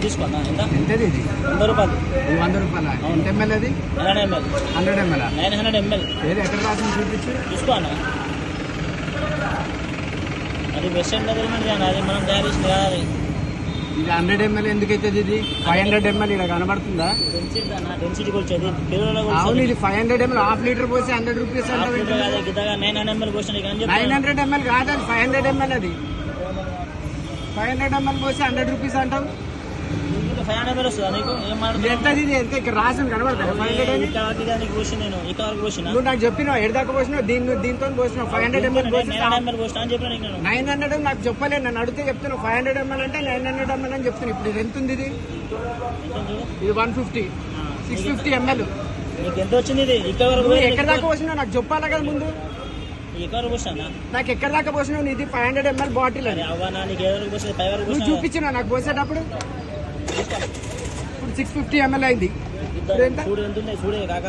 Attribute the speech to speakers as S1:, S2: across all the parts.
S1: తీసుకోండి.
S2: ఎంతది ఇది?
S1: 100 రూపాయలు.
S2: ఇది 100 రూపాయల. ఎంత ఎంఎల్ అది?
S1: 100 ml.
S2: 100 ఎంఎల్.
S1: 900 ml.
S2: ఏది ఎక్కడ రాసింది చూపించు.
S1: తీసుకో అన్న. అది వెస్టర్న్ మెజర్మెంట్ కానీ అది మనం తయారు చేసింది కాదు. అది
S2: ఇది 100 ఎంఎల్ ఎందుకు అవుతుంది? ఇది 500 ఎంఎల్ ఇక్కడ కనబడుతుందా?
S1: డెన్సిటీ కొలిచేది
S2: అవును, ఇది 500 ఎంఎల్. హాఫ్ లీటర్ పోసి 100 రూపీస్ అంటే
S1: 900 ml పోసిన
S2: 900 ఎంఎల్ కాదు, అది 500 ఎంఎల్. అది 500 ఎంఎల్ పోసి 100 రూపీస్ అంటావు.
S1: 500 ml వస్తుందా నీకు? ఏం
S2: ఎంతది? ఇది ఎంత ఇక్కడ రాసింది కనబడతాయి 500 అని. నువ్వు నాకు చెప్పినావు ఎడదాకా పోసినావు, దీంతో పోసినావు 500 ఎంఎల్ పోసి 900 నాకు చెప్పలేదు. నన్ను అడిగితే చెప్తున్నావు 500 ఎంఎల్ అంటే 900 ఎంఎల్ అని చెప్తున్నావు. ఇప్పుడు ఇది ఎంత ఉంది? ఇది 150, 650 ఎంఎల్.
S1: ఎంత వచ్చింది? ఇది
S2: ఎక్కడ దాకా పోసినావు నాకు చెప్పాలా కదా ముందు. నాకు ఎక్కడ దాకా పోసినావు? ఇది 500 ఎంఎల్ బాటిల్ అని నువ్వు చూపించినా నాకు పోసేటప్పుడు. ఇప్పుడు 650 ఎంఎల్ అయింది.
S1: చూడే కాక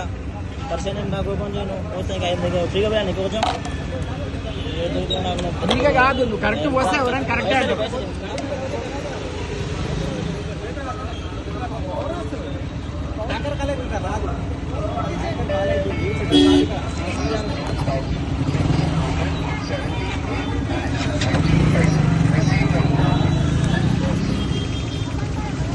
S1: పర్సెంట్ నాకు ఓపెన్ చేయను ఫ్రీగా పోయా నీకు కొంచెం
S2: ఫ్రీగా కాదు, నువ్వు కరెక్ట్ పోస్తే ఎవరైనా కరెక్టే అంటావు.